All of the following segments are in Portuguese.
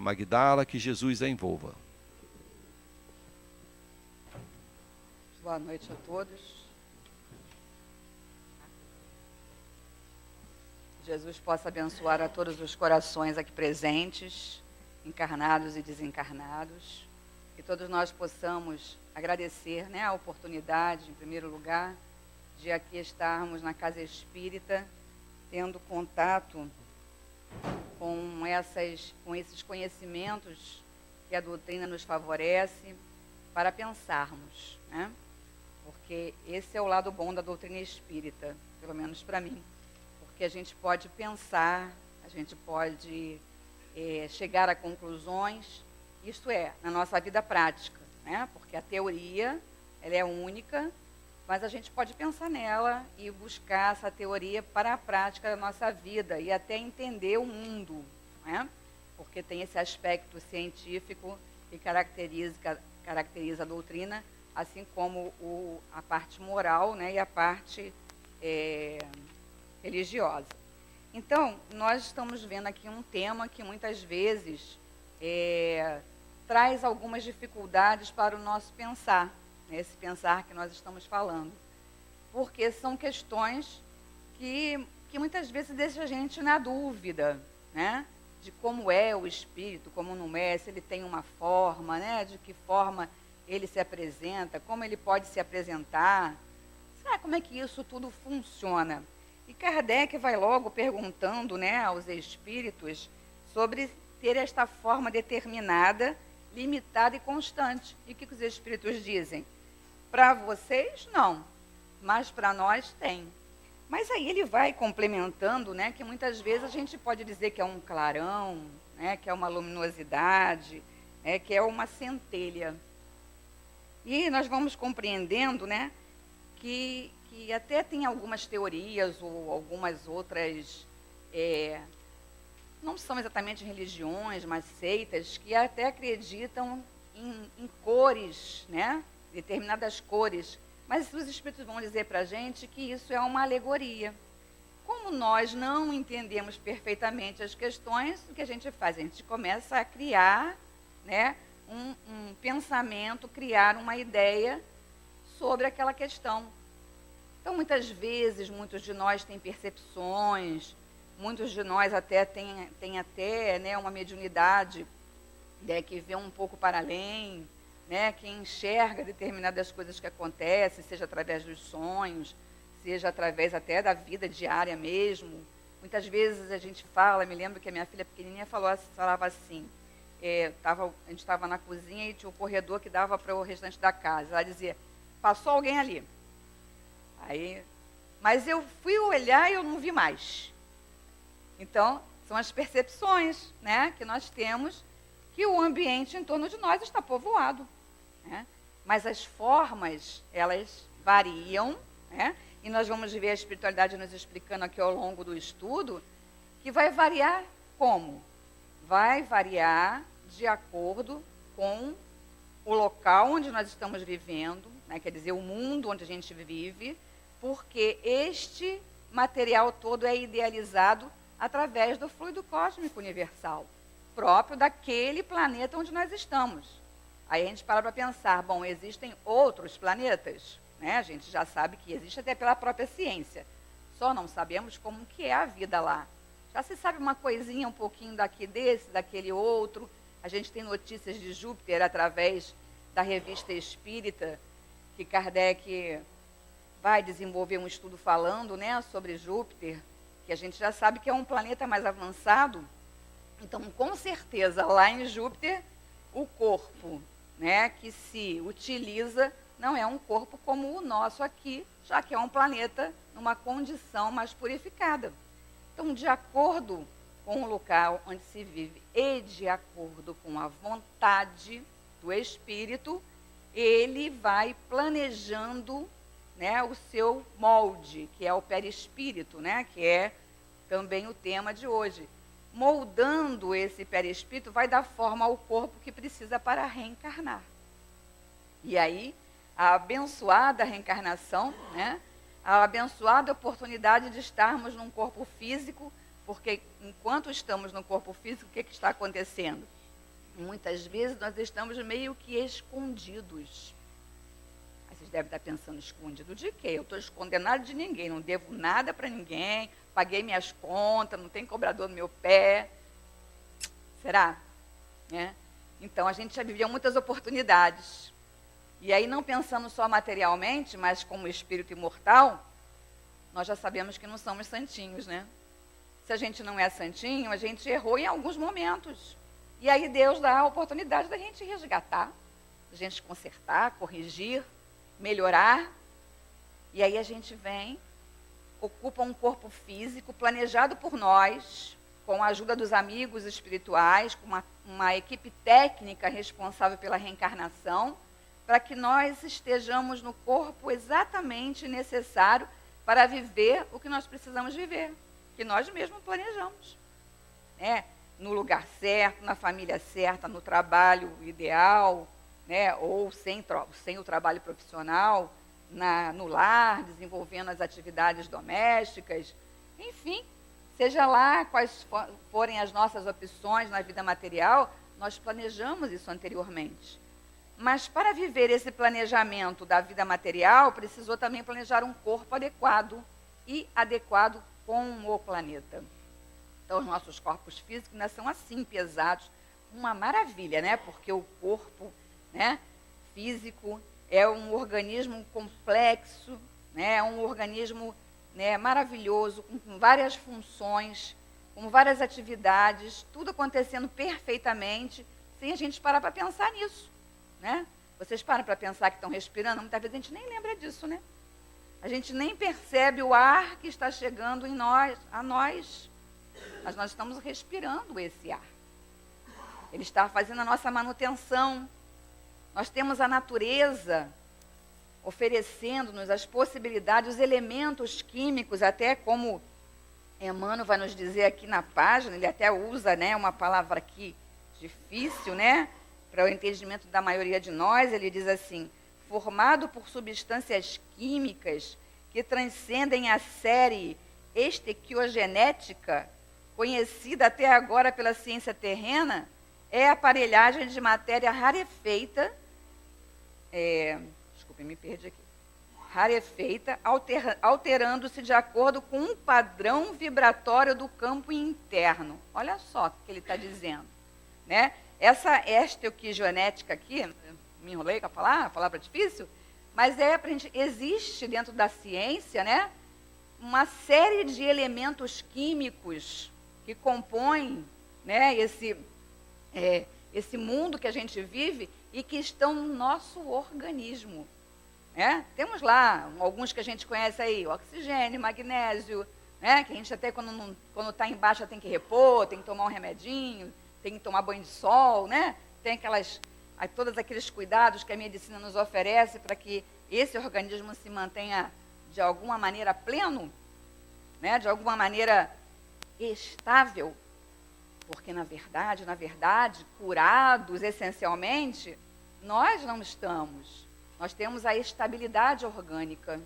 Magdala, que Jesus a envolva. Boa noite a todos. Jesus possa abençoar a todos os corações aqui presentes, encarnados e desencarnados. Que todos nós possamos agradecer, né, a oportunidade, em primeiro lugar, de aqui estarmos na Casa Espírita, tendo contato com esses conhecimentos que a doutrina nos favorece para pensarmos, né? Porque esse é o lado bom da doutrina espírita, pelo menos para mim. Porque a gente pode pensar, a gente pode chegar a conclusões, isto é, na nossa vida prática, né? Porque a teoria, ela é única, mas a gente pode pensar nela e buscar essa teoria para a prática da nossa vida e até entender o mundo, né? Porque tem esse aspecto científico que caracteriza a doutrina, assim como a parte moral, né, e a parte religiosa. Então, nós estamos vendo aqui um tema que muitas vezes traz algumas dificuldades para o nosso pensar, né, esse pensar que nós estamos falando. Porque são questões que muitas vezes deixam a gente na dúvida, né, de como é o espírito, como não é, se ele tem uma forma, né, de que forma ele se apresenta, como ele pode se apresentar, sabe como é que isso tudo funciona? E Kardec vai logo perguntando, né, aos espíritos sobre ter esta forma determinada, limitada e constante. E o que os espíritos dizem? Para vocês, não, mas para nós tem. Mas aí ele vai complementando, né, que muitas vezes a gente pode dizer que é um clarão, né, que é uma luminosidade, que é uma centelha. E nós vamos compreendendo, né, que até tem algumas teorias ou algumas outras, não são exatamente religiões, mas seitas, que até acreditam em cores, né, determinadas cores. Mas os espíritos vão dizer para a gente que isso é uma alegoria. Como nós não entendemos perfeitamente as questões, o que a gente faz? A gente começa a criar, né, um pensamento, criar uma ideia sobre aquela questão. Então, muitas vezes, muitos de nós têm percepções, muitos de nós até têm até, né, uma mediunidade, né, que vê um pouco para além, né, que enxerga determinadas coisas que acontecem, seja através dos sonhos, seja através até da vida diária mesmo. Muitas vezes a gente fala, me lembro que a minha filha pequenininha falava assim, a gente estava na cozinha e tinha um corredor que dava para o restante da casa. Ela dizia, passou alguém ali. Mas eu fui olhar e eu não vi mais. Então, são as percepções, né, que nós temos, que o ambiente em torno de nós está povoado, né? Mas as formas, elas variam, né? E nós vamos ver a espiritualidade nos explicando aqui ao longo do estudo, que vai variar como? Vai variar de acordo com o local onde nós estamos vivendo, né? Quer dizer, o mundo onde a gente vive, porque este material todo é idealizado através do fluido cósmico universal, próprio daquele planeta onde nós estamos. Aí a gente para pensar, bom, existem outros planetas, né? A gente já sabe que existe até pela própria ciência, só não sabemos como que é a vida lá. Já se sabe uma coisinha um pouquinho daqui desse, daquele outro. A gente tem notícias de Júpiter através da Revista Espírita, que Kardec vai desenvolver um estudo falando, né, sobre Júpiter, que a gente já sabe que é um planeta mais avançado. Então, com certeza, lá em Júpiter, o corpo, né, que se utiliza não é um corpo como o nosso aqui, já que é um planeta numa condição mais purificada. Então, de acordo com o local onde se vive e de acordo com a vontade do espírito, ele vai planejando, né, o seu molde, que é o perispírito, né, que é também o tema de hoje. Moldando esse perispírito, vai dar forma ao corpo que precisa para reencarnar. E aí, a abençoada reencarnação, né, a abençoada oportunidade de estarmos num corpo físico Porque enquanto estamos no corpo físico, o que está acontecendo? Muitas vezes nós estamos meio que escondidos. Aí vocês devem estar pensando, escondido de quê? Eu estou escondendo nada de ninguém, não devo nada para ninguém, paguei minhas contas, não tem cobrador no meu pé. Será? Então, a gente já viveu muitas oportunidades. E aí, não pensando só materialmente, mas como espírito imortal, nós já sabemos que não somos santinhos, né? Se a gente não é santinho, a gente errou em alguns momentos. E aí Deus dá a oportunidade da gente resgatar, da gente consertar, corrigir, melhorar. E aí a gente vem, ocupa um corpo físico planejado por nós, com a ajuda dos amigos espirituais, com uma equipe técnica responsável pela reencarnação, para que nós estejamos no corpo exatamente necessário para viver o que nós precisamos viver, que nós mesmos planejamos. No lugar certo, na família certa, no trabalho ideal, ou sem o trabalho profissional, no lar, desenvolvendo as atividades domésticas, enfim, seja lá quais forem as nossas opções na vida material, nós planejamos isso anteriormente. Mas para viver esse planejamento da vida material, precisou também planejar um corpo adequado e adequado com o planeta. Então, os nossos corpos físicos ainda são assim, pesados. Uma maravilha, Porque o corpo, físico é um organismo complexo, é um organismo maravilhoso, com várias funções, com várias atividades, tudo acontecendo perfeitamente, sem a gente parar para pensar nisso. Vocês param para pensar que estão respirando? Muitas vezes a gente nem lembra disso, A gente nem percebe o ar que está chegando a nós. Mas nós estamos respirando esse ar. Ele está fazendo a nossa manutenção. Nós temos a natureza oferecendo-nos as possibilidades, os elementos químicos, até como Emmanuel vai nos dizer aqui na página, ele até usa uma palavra aqui difícil, para o entendimento da maioria de nós, ele diz assim, formado por substâncias químicas que transcendem a série estequiogenética, conhecida até agora pela ciência terrena, é a aparelhagem de matéria rarefeita, me perdi aqui, rarefeita, alterando-se de acordo com um padrão vibratório do campo interno. Olha só o que ele está dizendo, Essa estequiogenética aqui, me enrolei com a palavra difícil, mas existe dentro da ciência, uma série de elementos químicos que compõem esse mundo que a gente vive e que estão no nosso organismo. Temos lá alguns que a gente conhece aí, oxigênio, magnésio, que a gente até quando está em baixa tem que repor, tem que tomar um remedinho, tem que tomar banho de sol, Tem todos aqueles cuidados que a medicina nos oferece para que esse organismo se mantenha de alguma maneira pleno, de alguma maneira estável, porque na verdade, curados essencialmente, nós não estamos. Nós temos a estabilidade orgânica.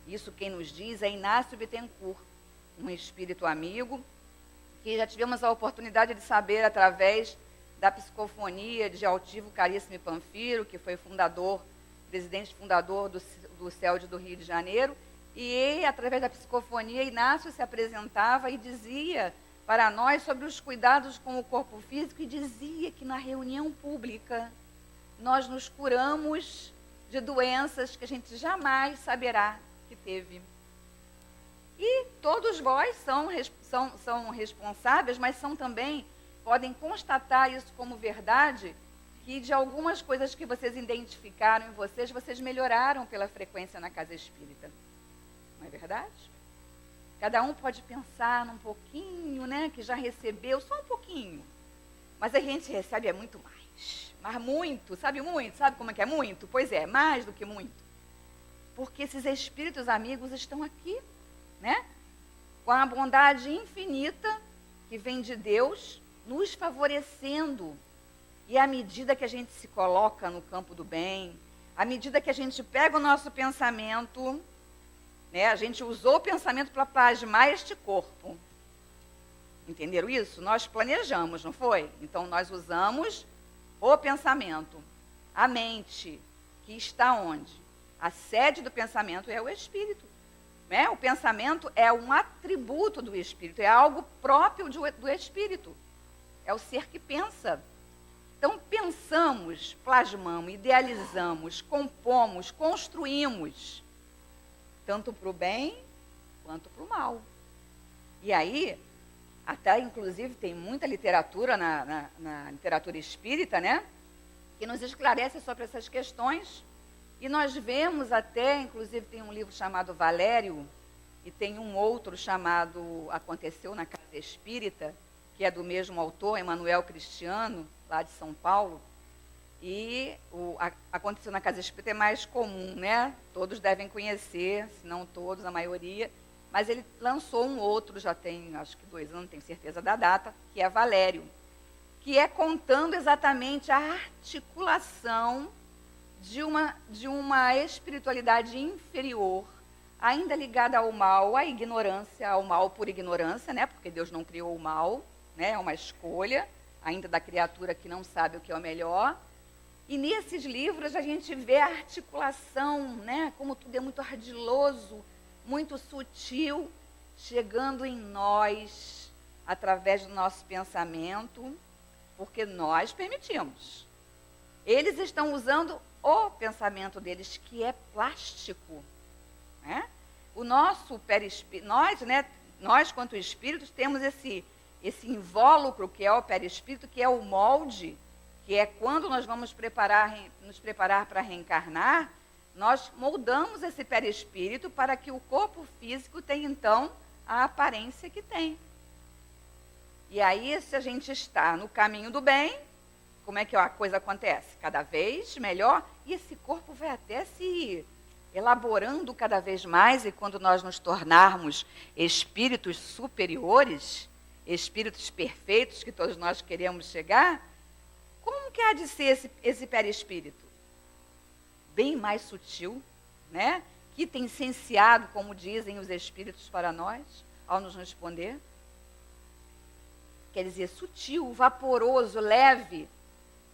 Isso quem nos diz é Inácio Bittencourt, um espírito amigo, que já tivemos a oportunidade de saber através da psicofonia de Altivo Caríssimo Panfiro, que foi presidente fundador do CELD do Rio de Janeiro, e através da psicofonia, Inácio se apresentava e dizia para nós sobre os cuidados com o corpo físico e dizia que na reunião pública nós nos curamos de doenças que a gente jamais saberá que teve. E todos vós são responsáveis, mas podem constatar isso como verdade, que de algumas coisas que vocês identificaram em vocês melhoraram pela frequência na casa espírita. Não é verdade? Cada um pode pensar num pouquinho, que já recebeu, só um pouquinho. Mas a gente recebe muito mais. Mas muito, sabe como é que é muito? Pois é, mais do que muito. Porque esses espíritos amigos estão aqui, com a bondade infinita que vem de Deus, nos favorecendo. E à medida que a gente se coloca no campo do bem, à medida que a gente pega o nosso pensamento, a gente usou o pensamento para plasmar este corpo. Entenderam isso? Nós planejamos, não foi? Então, nós usamos o pensamento, a mente, que está onde? A sede do pensamento é o espírito. Né? O pensamento é um atributo do espírito, é algo próprio do espírito. É o ser que pensa. Então, pensamos, plasmamos, idealizamos, compomos, construímos, tanto para o bem quanto para o mal. E aí, até inclusive tem muita literatura na literatura espírita, né? Que nos esclarece sobre essas questões. E nós vemos até, inclusive tem um livro chamado Valério, e tem um outro chamado Aconteceu na Casa Espírita, que é do mesmo autor, Emanuel Cristiano, lá de São Paulo. E Aconteceu na Casa Espírita é mais comum, né? Todos devem conhecer, se não todos, a maioria. Mas ele lançou um outro, já tem, acho que 2 anos, não tenho certeza da data, que é Valério, que é contando exatamente a articulação de uma espiritualidade inferior, ainda ligada ao mal, à ignorância, ao mal por ignorância, né? Porque Deus não criou o mal, né? É uma escolha, ainda da criatura que não sabe o que é o melhor. E nesses livros a gente vê a articulação, né? Como tudo é muito ardiloso, muito sutil, chegando em nós, através do nosso pensamento, porque nós permitimos. Eles estão usando o pensamento deles, que é plástico. Né? O nosso perispírito, nós, quanto espíritos, temos esse invólucro, que é o perispírito, que é o molde, que é quando nós vamos nos preparar para reencarnar, nós moldamos esse perispírito para que o corpo físico tenha, então, a aparência que tem. E aí, se a gente está no caminho do bem, como é que a coisa acontece? Cada vez melhor, e esse corpo vai até se elaborando cada vez mais, e quando nós nos tornarmos espíritos superiores, espíritos perfeitos, que todos nós queremos chegar, como que há de ser esse perispírito? Bem mais sutil, né? Que tem licenciado, como dizem os espíritos para nós, ao nos responder. Quer dizer, sutil, vaporoso, leve.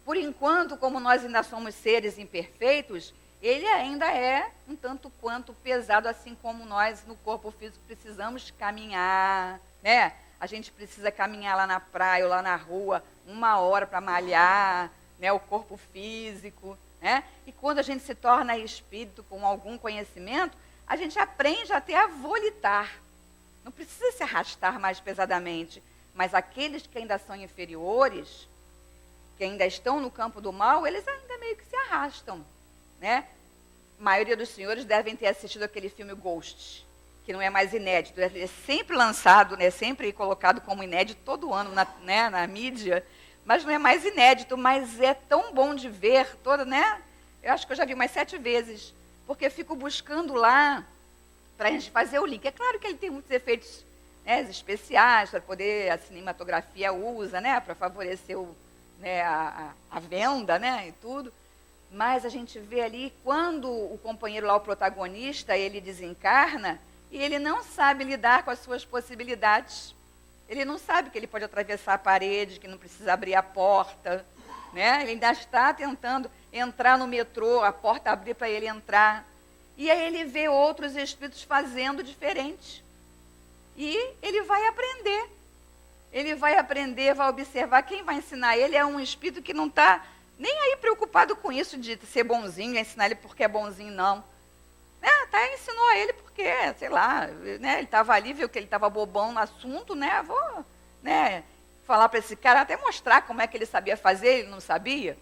Por enquanto, como nós ainda somos seres imperfeitos, ele ainda é um tanto quanto pesado, assim como nós no corpo físico precisamos caminhar, né? A gente precisa caminhar lá na praia ou lá na rua 1 hora para malhar, né? O corpo físico, né? E quando a gente se torna espírito com algum conhecimento, a gente aprende até a volitar. Não precisa se arrastar mais pesadamente, mas aqueles que ainda são inferiores, que ainda estão no campo do mal, eles ainda meio que se arrastam, né? A maioria dos senhores devem ter assistido aquele filme Ghost, que não é mais inédito, é sempre lançado, né, sempre colocado como inédito todo ano na mídia, mas não é mais inédito, mas é tão bom de ver, né? Eu acho que eu já vi umas 7 vezes, porque eu fico buscando lá para a gente fazer o link. É claro que ele tem muitos efeitos, né, especiais, para poder, a cinematografia usa, né, para favorecer a venda, né, e tudo. Mas a gente vê ali, quando o companheiro lá, o protagonista, ele desencarna, e ele não sabe lidar com as suas possibilidades. Ele não sabe que ele pode atravessar a parede, que não precisa abrir a porta, né? Ele ainda está tentando entrar no metrô, a porta abrir para ele entrar. E aí ele vê outros espíritos fazendo diferente. E ele vai aprender. Ele vai aprender, vai observar. Quem vai ensinar ele é um espírito que não está nem aí preocupado com isso de ser bonzinho, ensinar ele porque é bonzinho, não. Até ensinou a ele porque, sei lá, né, ele estava ali, viu que ele estava bobão no assunto, né? Vou, né, falar para esse cara, até mostrar como é que ele sabia fazer, ele não sabia.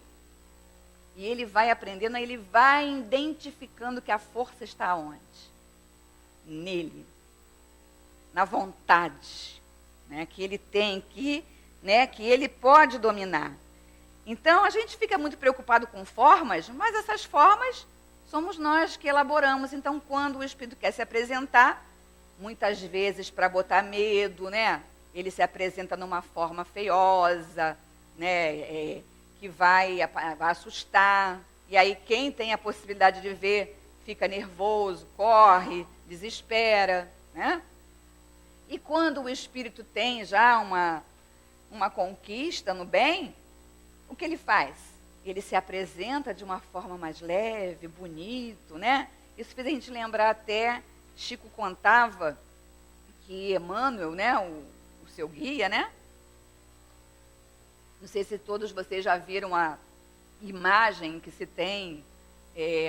E ele vai aprendendo, ele vai identificando que a força está onde? Nele. Na vontade, né, que ele tem, que ele pode dominar. Então, a gente fica muito preocupado com formas, mas essas formas somos nós que elaboramos. Então, quando o espírito quer se apresentar, muitas vezes para botar medo, né? Ele se apresenta numa forma feiosa, né? Que vai assustar. E aí, quem tem a possibilidade de ver, fica nervoso, corre, desespera, né? E quando o espírito tem já uma conquista no bem, o que ele faz? Ele se apresenta de uma forma mais leve, bonito, né? Isso fez a gente lembrar até, Chico contava que Emmanuel, né, o seu guia, né? Não sei se todos vocês já viram a imagem que se tem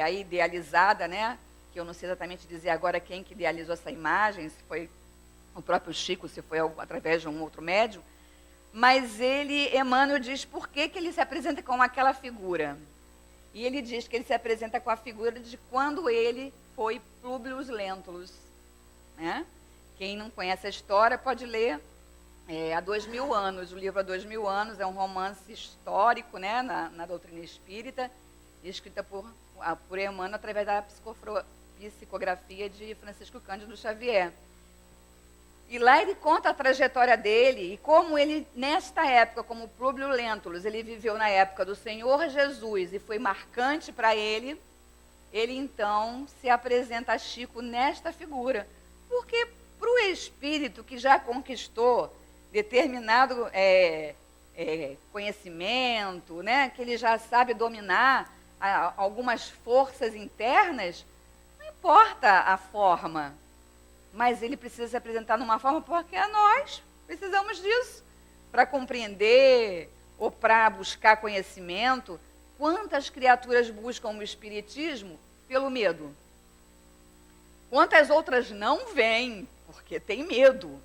aí idealizada, né? Que eu não sei exatamente dizer agora quem que idealizou essa imagem, se foi o próprio Chico, se foi através de um outro médium. Mas Emmanuel diz por que ele se apresenta com aquela figura. E ele diz que ele se apresenta com a figura de quando ele foi Públio Lentulus, né? Quem não conhece a história pode ler há 2000 anos. O livro Há 2000 anos é um romance histórico, né, na doutrina espírita, escrita por Emmanuel através da psicografia de Francisco Cândido Xavier. E lá ele conta a trajetória dele e como ele, nesta época, como Públio Lentulus, ele viveu na época do Senhor Jesus e foi marcante para ele então se apresenta a Chico nesta figura. Porque para o espírito que já conquistou determinado conhecimento, né, que ele já sabe dominar algumas forças internas, não importa a forma. Mas ele precisa se apresentar numa forma porque nós precisamos disso para compreender ou para buscar conhecimento. Quantas criaturas buscam o espiritismo pelo medo? Quantas outras não vêm porque tem medo,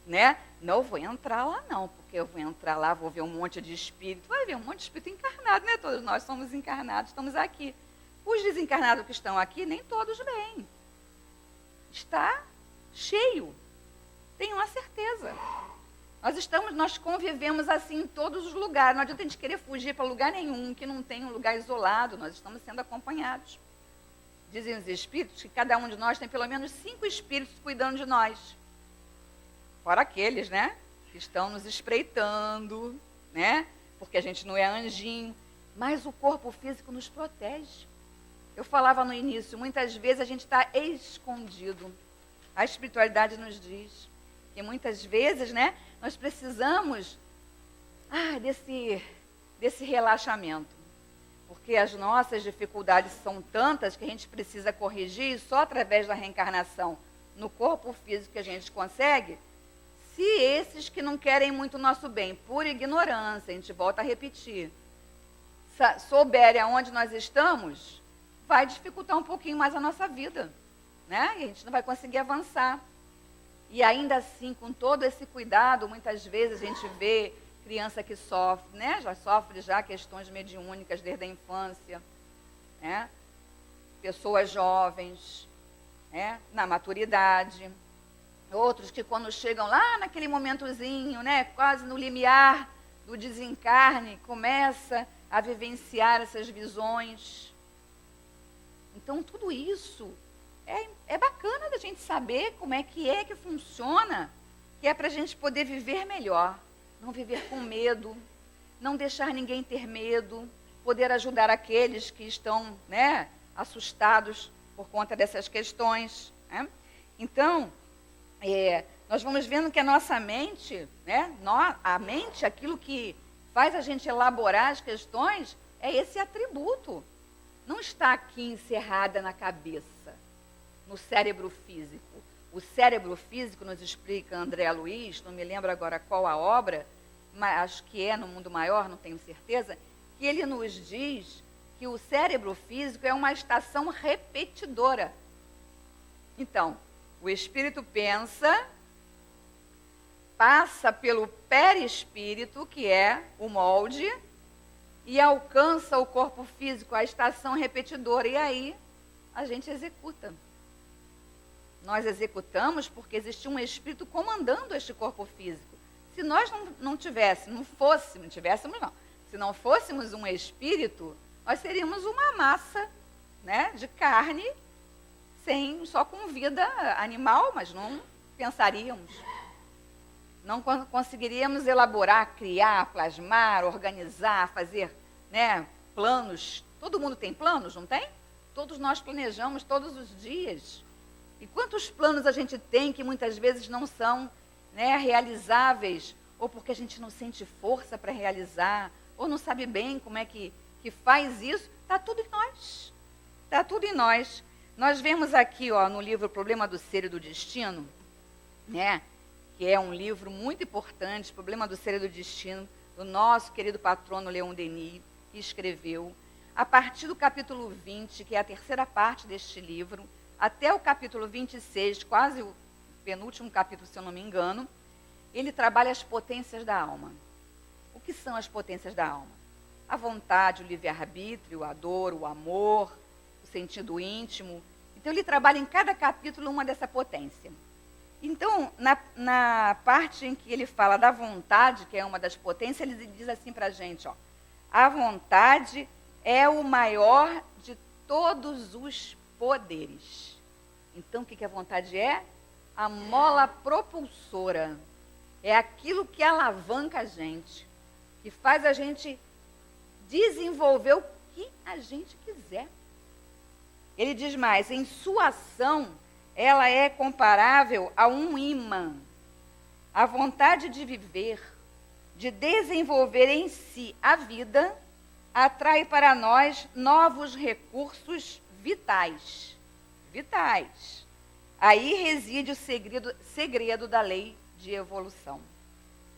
né? Não vou entrar lá não, porque eu vou entrar lá, vou ver um monte de espírito. Vai ver um monte de espírito encarnado, né? Todos nós somos encarnados, estamos aqui. Os desencarnados que estão aqui, nem todos vêm. Está cheio, tenho uma certeza. Nós convivemos assim em todos os lugares. Não adianta a gente querer fugir para lugar nenhum, que não tem um lugar isolado. Nós estamos sendo acompanhados. Dizem os espíritos que cada um de nós tem pelo menos 5 espíritos cuidando de nós. Fora aqueles, né, que estão nos espreitando, né, porque a gente não é anjinho. Mas o corpo físico nos protege. Eu falava no início, muitas vezes a gente está escondido. A espiritualidade nos diz que muitas vezes, né, nós precisamos desse relaxamento. Porque as nossas dificuldades são tantas que a gente precisa corrigir só através da reencarnação no corpo físico que a gente consegue. Se esses que não querem muito o nosso bem, por ignorância, a gente volta a repetir, souberem aonde nós estamos, vai dificultar um pouquinho mais a nossa vida. Né? E a gente não vai conseguir avançar. E ainda assim, com todo esse cuidado, muitas vezes a gente vê criança que sofre, né? Já sofre questões mediúnicas desde a infância, né? Pessoas jovens, né? Na maturidade, outros que quando chegam lá naquele momentozinho, né? Quase no limiar do desencarne, começa a vivenciar essas visões. Então, tudo isso é bacana da gente saber como é que funciona, que é para a gente poder viver melhor, não viver com medo, não deixar ninguém ter medo, poder ajudar aqueles que estão, né, assustados por conta dessas questões. Né? Então, nós vamos vendo que a nossa mente, né, a mente, aquilo que faz a gente elaborar as questões, é esse atributo. Não está aqui encerrada na cabeça, no cérebro físico. O cérebro físico, nos explica André Luiz, não me lembro agora qual a obra, mas acho que é No Mundo Maior, não tenho certeza, que ele nos diz que o cérebro físico é uma estação repetidora. Então, o espírito pensa, passa pelo perispírito, que é o molde, e alcança o corpo físico, a estação repetidora, e aí a gente executa. Nós executamos porque existe um espírito comandando este corpo físico. Se nós se não fôssemos um espírito, nós seríamos uma massa, né, de carne, só com vida animal, mas não pensaríamos. Não conseguiríamos elaborar, criar, plasmar, organizar, fazer, né, planos. Todo mundo tem planos, não tem? Todos nós planejamos todos os dias. E quantos planos a gente tem que muitas vezes não são né, realizáveis, ou porque a gente não sente força para realizar, ou não sabe bem como é que faz isso, está tudo em nós. Está tudo em nós. Nós vemos aqui, ó, no livro O Problema do Ser e do Destino, né, que é um livro muito importante, Problema do Ser e do Destino, do nosso querido patrono Leon Denis, que escreveu, a partir do capítulo 20, que é a terceira parte deste livro, até o capítulo 26, quase o penúltimo capítulo, se eu não me engano, ele trabalha as potências da alma. O que são as potências da alma? A vontade, o livre-arbítrio, a dor, o amor, o sentido íntimo. Então, ele trabalha em cada capítulo uma dessa potência. Então, na parte em que ele fala da vontade, que é uma das potências, ele diz assim para a gente, ó, a vontade é o maior de todos os poderes. Então, o que a vontade é? A mola propulsora. É aquilo que alavanca a gente, que faz a gente desenvolver o que a gente quiser. Ele diz mais, em sua ação, ela é comparável a um imã. A vontade de viver, de desenvolver em si a vida, atrai para nós novos recursos vitais. Vitais. Aí reside o segredo da lei de evolução.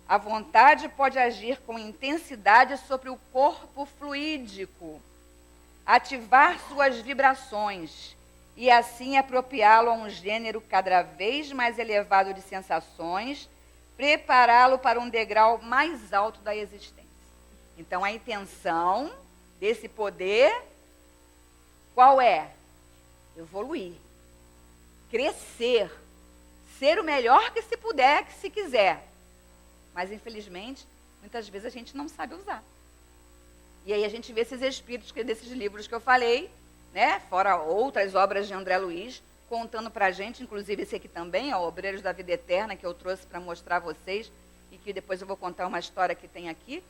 A vontade pode agir com intensidade sobre o corpo fluídico, ativar suas vibrações e assim apropriá-lo a um gênero cada vez mais elevado de sensações, prepará-lo para um degrau mais alto da existência. Então, a intenção desse poder, qual é? Evoluir, crescer, ser o melhor que se puder, que se quiser. Mas, infelizmente, muitas vezes a gente não sabe usar. E aí a gente vê esses espíritos desses livros que eu falei, né? Fora outras obras de André Luiz, contando para a gente, inclusive esse aqui também, ó, Obreiros da Vida Eterna, que eu trouxe para mostrar a vocês, e que depois eu vou contar uma história que tem aqui,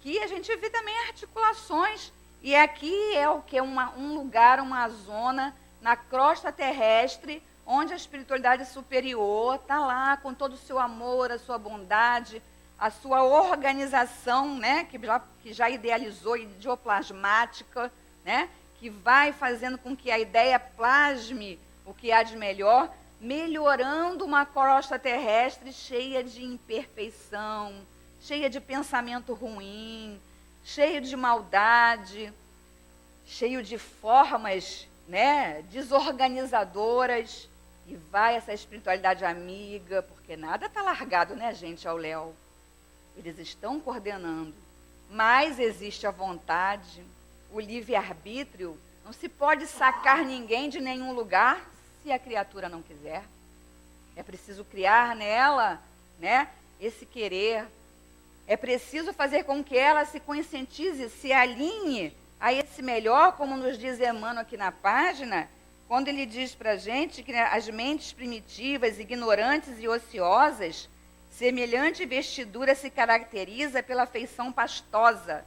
que a gente vê também articulações. E aqui é o que? Um lugar, uma zona na crosta terrestre, onde a espiritualidade superior está lá com todo o seu amor, a sua bondade, a sua organização, né, que já idealizou, idioplasmática, né, que vai fazendo com que a ideia plasme o que há de melhor, melhorando uma crosta terrestre cheia de imperfeição, cheia de pensamento ruim, cheio de maldade, cheio de formas, né, desorganizadoras. E vai essa espiritualidade amiga, porque nada está largado, né, gente, ao léu. Eles estão coordenando. Mas existe a vontade, o livre-arbítrio. Não se pode sacar ninguém de nenhum lugar se a criatura não quiser. É preciso criar nela, né, esse querer. É preciso fazer com que ela se conscientize, se alinhe a esse melhor, como nos diz Emmanuel aqui na página, quando ele diz para a gente que as mentes primitivas, ignorantes e ociosas, semelhante vestidura se caracteriza pela feição pastosa,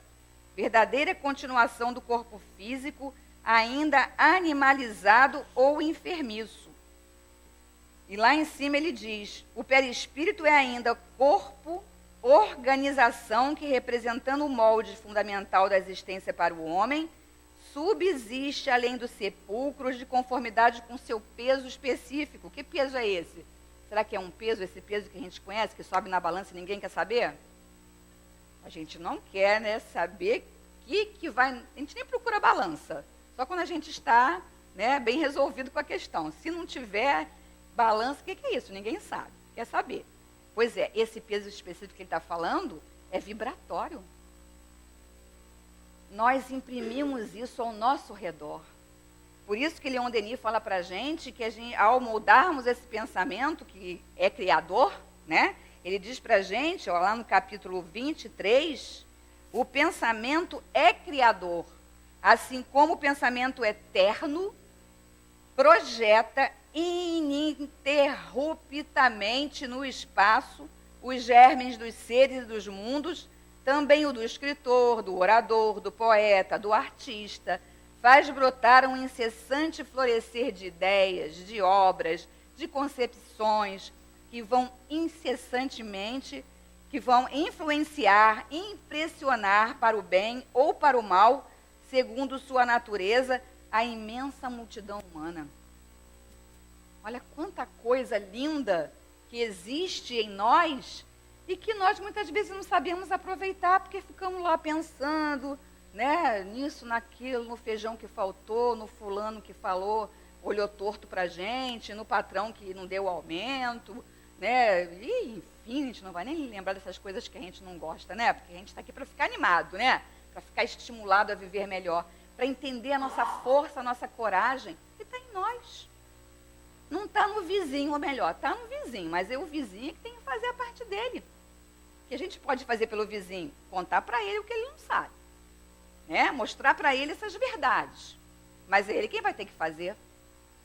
verdadeira continuação do corpo físico, ainda animalizado ou enfermiço. E lá em cima ele diz, o perispírito é ainda corpo, organização que, representando o molde fundamental da existência para o homem, subsiste além dos sepulcros de conformidade com seu peso específico. Que peso é esse? Será que é um peso, esse peso que a gente conhece, que sobe na balança e ninguém quer saber? A gente não quer, né, saber que vai... A gente nem procura balança. Só quando a gente está, né, bem resolvido com a questão. Se não tiver balança, o que é isso? Ninguém sabe, quer saber. Pois é, esse peso específico que ele está falando é vibratório. Nós imprimimos isso ao nosso redor. Por isso que Leon Denis fala para a gente que ao moldarmos esse pensamento, que é criador, né? Ele diz para a gente, ó, lá no capítulo 23, o pensamento é criador. Assim como o pensamento eterno projeta ininterruptamente no espaço os germes dos seres e dos mundos, também o do escritor, do orador, do poeta, do artista, faz brotar um incessante florescer de ideias, de obras, de concepções, que vão incessantemente, que vão influenciar, impressionar para o bem ou para o mal, segundo sua natureza, a imensa multidão humana. Olha quanta coisa linda que existe em nós e que nós muitas vezes não sabemos aproveitar, porque ficamos lá pensando, né, nisso, naquilo, no feijão que faltou, no fulano que falou, olhou torto para a gente, no patrão que não deu aumento, né? E, enfim, a gente não vai nem lembrar dessas coisas que a gente não gosta, né? Porque a gente está aqui para ficar animado, né? Para ficar estimulado a viver melhor, para entender a nossa força, a nossa coragem, que está em nós. Não está no vizinho, ou melhor, está no vizinho, mas é o vizinho que tem que fazer a parte dele. O que a gente pode fazer pelo vizinho? Contar para ele o que ele não sabe, né? Mostrar para ele essas verdades. Mas é ele quem vai ter que fazer.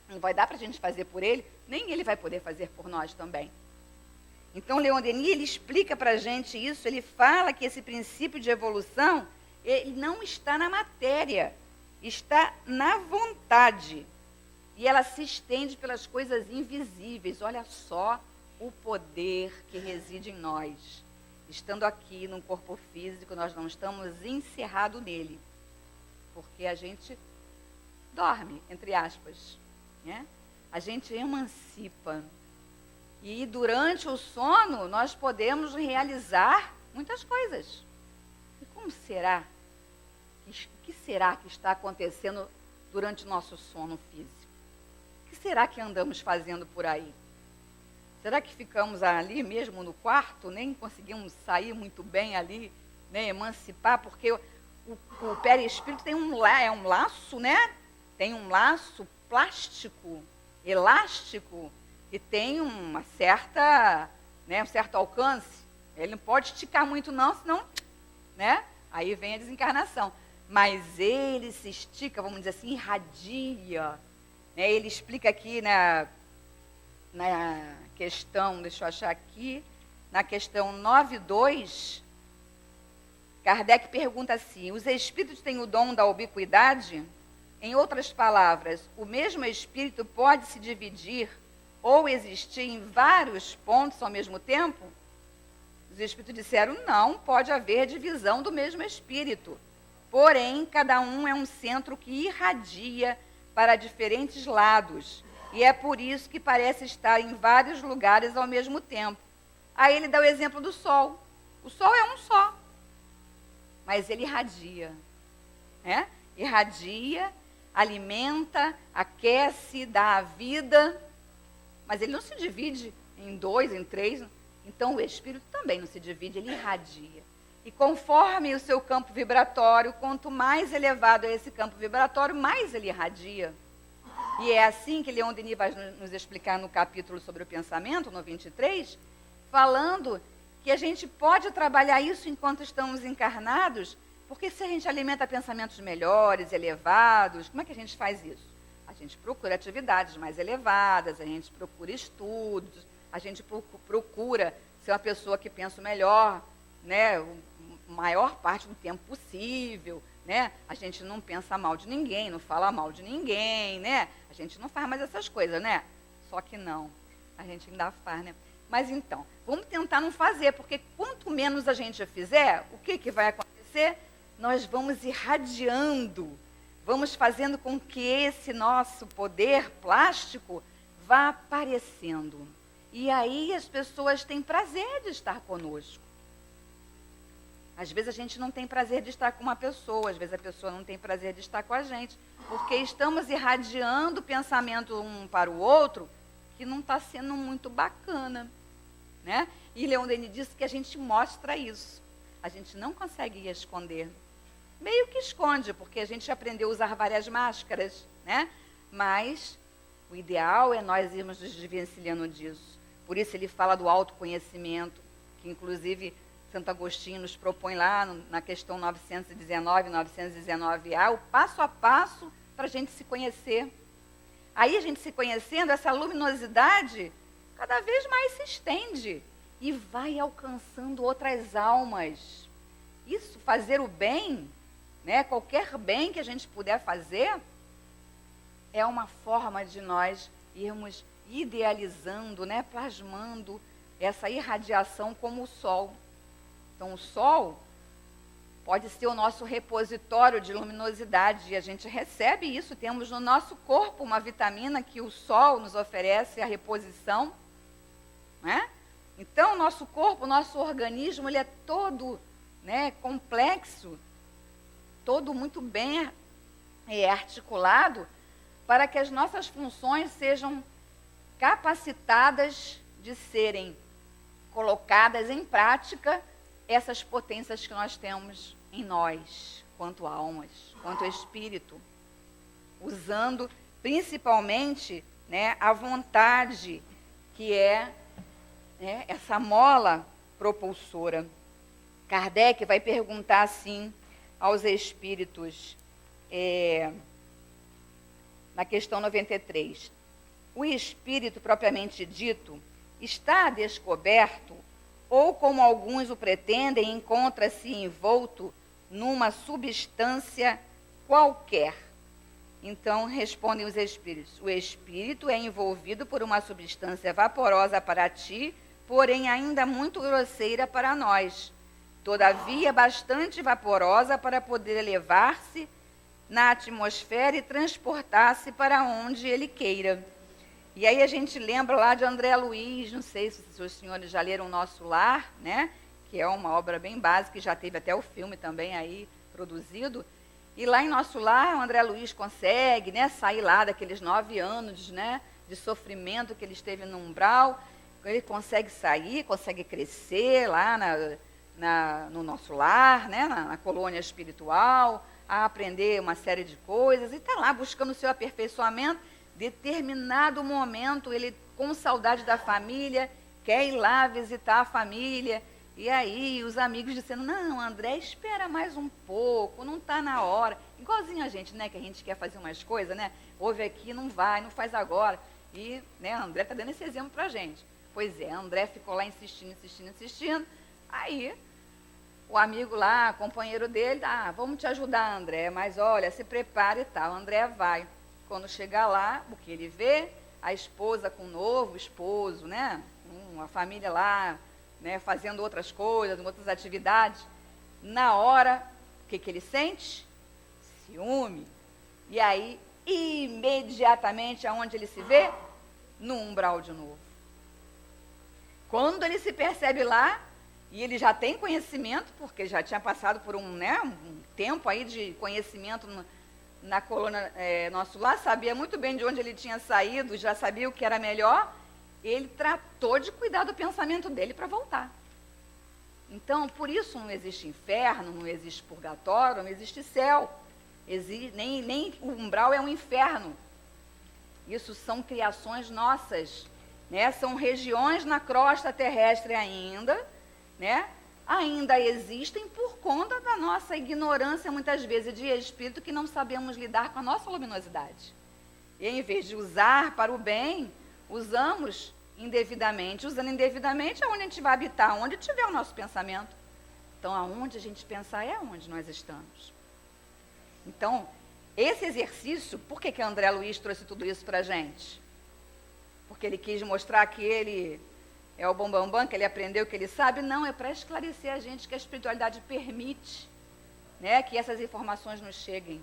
Não vai dar para a gente fazer por ele, nem ele vai poder fazer por nós também. Então, Leon Denis, ele explica para a gente isso, ele fala que esse princípio de evolução, ele não está na matéria, está na vontade. E ela se estende pelas coisas invisíveis. Olha só o poder que reside em nós. Estando aqui num corpo físico, nós não estamos encerrados nele, porque a gente dorme, entre aspas, né? A gente emancipa. E durante o sono, nós podemos realizar muitas coisas. E como será? O que será que está acontecendo durante o nosso sono físico? O que será que andamos fazendo por aí? Será que ficamos ali mesmo no quarto, nem conseguimos sair muito bem ali, né, emancipar? Porque o perispírito tem um laço, né? Tem um laço plástico, elástico, que tem uma certa, né, um certo alcance. Ele não pode esticar muito não, senão, né, aí vem a desencarnação. Mas ele se estica, vamos dizer assim, irradia. Né? Ele explica aqui na questão, deixa eu achar aqui, na questão 9.2, Kardec pergunta assim: os espíritos têm o dom da ubiquidade? Em outras palavras, o mesmo espírito pode se dividir ou existir em vários pontos ao mesmo tempo? Os espíritos disseram: não, pode haver divisão do mesmo espírito. Porém, cada um é um centro que irradia para diferentes lados. E é por isso que parece estar em vários lugares ao mesmo tempo. Aí ele dá o exemplo do Sol. O Sol é um só, mas ele irradia, né? Irradia, alimenta, aquece, dá a vida, mas ele não se divide em 2, em 3. Então o espírito também não se divide, ele irradia. E conforme o seu campo vibratório, quanto mais elevado é esse campo vibratório, mais ele irradia. E é assim que Leon Denis vai nos explicar no capítulo sobre o pensamento, no 23, falando que a gente pode trabalhar isso enquanto estamos encarnados, porque se a gente alimenta pensamentos melhores, elevados, como é que a gente faz isso? A gente procura atividades mais elevadas, a gente procura estudos, a gente procura ser uma pessoa que pensa melhor, né, a maior parte do tempo possível, né? A gente não pensa mal de ninguém, não fala mal de ninguém, né? A gente não faz mais essas coisas, né? Só que não, a gente ainda faz, né? Mas então, vamos tentar não fazer, porque quanto menos a gente fizer, o que vai acontecer? Nós vamos irradiando, vamos fazendo com que esse nosso poder plástico vá aparecendo. E aí as pessoas têm prazer de estar conosco. Às vezes a gente não tem prazer de estar com uma pessoa, às vezes a pessoa não tem prazer de estar com a gente, porque estamos irradiando pensamento um para o outro que não está sendo muito bacana, né? E Leon Denis disse que a gente mostra isso, a gente não consegue esconder. Meio que esconde, porque a gente aprendeu a usar várias máscaras, né? Mas o ideal é nós irmos nos desvencilhando disso. Por isso ele fala do autoconhecimento, que inclusive Santo Agostinho nos propõe lá na questão 919, 919A, o passo a passo para a gente se conhecer. Aí a gente se conhecendo, essa luminosidade cada vez mais se estende e vai alcançando outras almas. Isso, fazer o bem, né, qualquer bem que a gente puder fazer, é uma forma de nós irmos idealizando, né, plasmando essa irradiação como o Sol. Então, o Sol pode ser o nosso repositório de luminosidade, e a gente recebe isso, temos no nosso corpo uma vitamina que o Sol nos oferece, a reposição, né? Então, o nosso corpo, o nosso organismo, ele é todo, né, complexo, todo muito bem articulado, para que as nossas funções sejam capacitadas de serem colocadas em prática, essas potências que nós temos em nós, quanto almas, quanto espírito, usando principalmente, né, a vontade, que é, né, essa mola propulsora. Kardec vai perguntar assim aos espíritos, na questão 93, o espírito propriamente dito está descoberto ou, como alguns o pretendem, encontra-se envolto numa substância qualquer? Então, respondem os espíritos, o espírito é envolvido por uma substância vaporosa para ti, porém ainda muito grosseira para nós, todavia bastante vaporosa para poder elevar-se na atmosfera e transportar-se para onde ele queira. E aí a gente lembra lá de André Luiz, não sei se os senhores já leram Nosso Lar, né? Que é uma obra bem básica, que já teve até o filme também aí produzido. E lá em Nosso Lar, o André Luiz consegue, né, sair lá daqueles 9 anos, né, de sofrimento que ele esteve no umbral. Ele consegue sair, consegue crescer lá no Nosso Lar, né, na colônia espiritual, a aprender uma série de coisas, e está lá buscando o seu aperfeiçoamento. Determinado momento, ele, com saudade da família, quer ir lá visitar a família, e aí os amigos dizendo, não, André, espera mais um pouco, não está na hora. Igualzinho a gente, né, que a gente quer fazer umas coisas, né, ouve aqui, não vai, não faz agora. E, né, André está dando esse exemplo para a gente. Pois é, André ficou lá insistindo, aí o amigo lá, companheiro dele, vamos te ajudar, André, mas olha, se prepare e tal. André vai. Quando chegar lá, o que ele vê? A esposa com o novo esposo, né? Uma família lá, né, fazendo outras coisas, outras atividades. Na hora, o que ele sente? Ciúme. E aí, imediatamente, aonde ele se vê? No umbral de novo. Quando ele se percebe lá, e ele já tem conhecimento, porque já tinha passado por um tempo aí de conhecimento na colônia Nosso Lar, sabia muito bem de onde ele tinha saído, já sabia o que era melhor, ele tratou de cuidar do pensamento dele para voltar. Então, por isso não existe inferno, não existe purgatório, não existe céu, nem o umbral é um inferno. Isso são criações nossas, né? São regiões na crosta terrestre ainda, né? Ainda existem por conta da nossa ignorância, muitas vezes, de espírito, que não sabemos lidar com a nossa luminosidade. E em vez de usar para o bem, usamos indevidamente. Usando indevidamente é onde a gente vai habitar, onde tiver o nosso pensamento. Então, aonde a gente pensar é onde nós estamos. Então, esse exercício, por que André Luiz trouxe tudo isso para a gente? Porque ele quis mostrar que ele é o bambambam, que ele aprendeu, que ele sabe? Não, é para esclarecer a gente que a espiritualidade permite, né, que essas informações nos cheguem.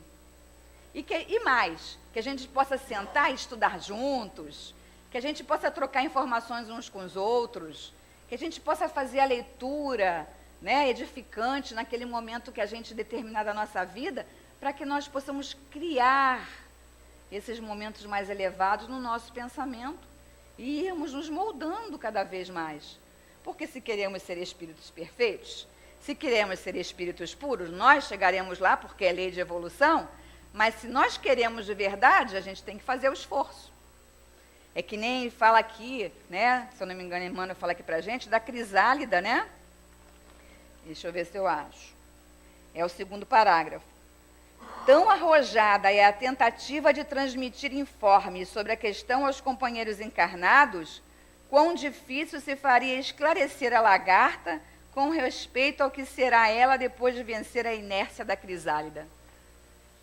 E mais, que a gente possa sentar e estudar juntos, que a gente possa trocar informações uns com os outros, que a gente possa fazer a leitura, né, edificante naquele momento que a gente determinar da nossa vida, para que nós possamos criar esses momentos mais elevados no nosso pensamento e irmos nos moldando cada vez mais. Porque se queremos ser espíritos perfeitos, se queremos ser espíritos puros, nós chegaremos lá porque é lei de evolução, mas se nós queremos de verdade, a gente tem que fazer o esforço. É que nem fala aqui, né, se eu não me engano, Emmanuel fala aqui para a gente, da crisálida, né? Deixa eu ver se eu acho. É o 2º parágrafo. Tão arrojada é a tentativa de transmitir informes sobre a questão aos companheiros encarnados, quão difícil se faria esclarecer a lagarta com respeito ao que será ela depois de vencer a inércia da crisálida.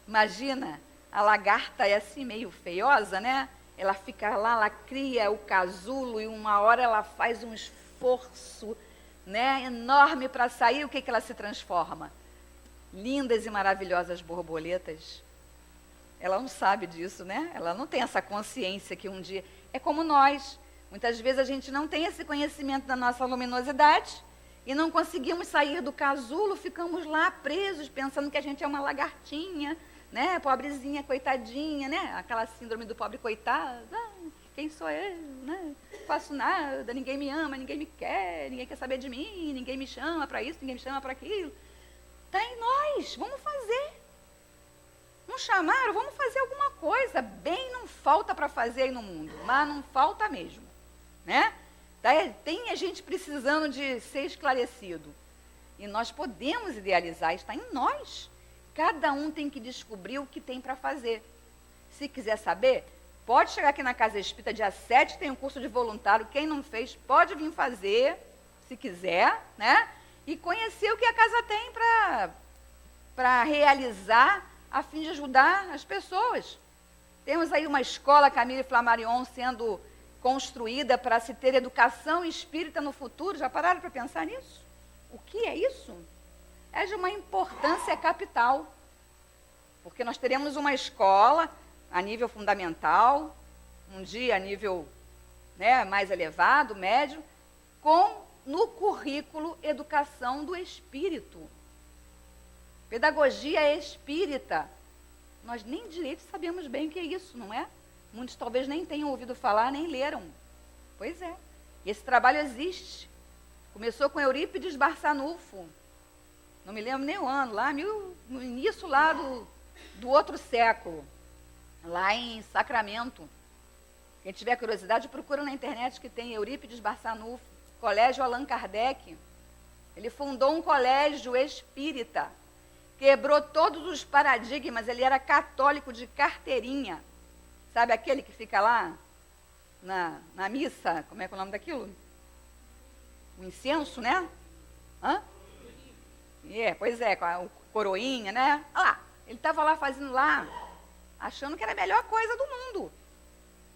Imagina, a lagarta é assim meio feiosa, né? ela fica lá, ela cria o casulo e uma hora ela faz um esforço, né, enorme para sair. O que ela se transforma? Lindas e maravilhosas borboletas. Ela não sabe disso, né? Ela não tem essa consciência que um dia... É como nós. Muitas vezes a gente não tem esse conhecimento da nossa luminosidade e não conseguimos sair do casulo, ficamos lá presos, pensando que a gente é uma lagartinha, né? Pobrezinha, coitadinha, né? Aquela síndrome do pobre coitado. Ah, quem sou eu, né? Não faço nada, ninguém me ama, ninguém me quer, ninguém quer saber de mim, ninguém me chama para isso, ninguém me chama para aquilo. Está em nós, vamos fazer. Não chamaram, vamos fazer alguma coisa. Bem não falta para fazer aí no mundo, mas não falta mesmo, né? Tem a gente precisando de ser esclarecido. E nós podemos idealizar, está em nós. Cada um tem que descobrir o que tem para fazer. Se quiser saber, pode chegar aqui na Casa Espírita, dia 7, tem um curso de voluntário. Quem não fez, pode vir fazer, se quiser, né? E conhecer o que a casa tem para realizar, a fim de ajudar as pessoas. Temos aí uma escola Camille Flammarion sendo construída para se ter educação espírita no futuro. Já pararam para pensar nisso? O que é isso? É de uma importância capital. Porque nós teremos uma escola a nível fundamental, um dia a nível, né, mais elevado, médio, no currículo educação do espírito. Pedagogia espírita. Nós nem direito sabemos bem o que é isso, não é? Muitos talvez nem tenham ouvido falar, nem leram. Pois é. Esse trabalho existe. Começou com Eurípides Barçanufo. Não me lembro nem o ano, lá no início lá do outro século. Lá em Sacramento. Quem tiver curiosidade, procura na internet que tem Eurípides Barçanufo. Colégio Allan Kardec. Ele fundou um colégio espírita. Quebrou todos os paradigmas, ele era católico de carteirinha. Sabe aquele que fica lá na missa? Como é que é o nome daquilo? O incenso, né? Hã? Pois é, com o coroinha, né? Olha lá, ele estava lá fazendo lá, achando que era a melhor coisa do mundo.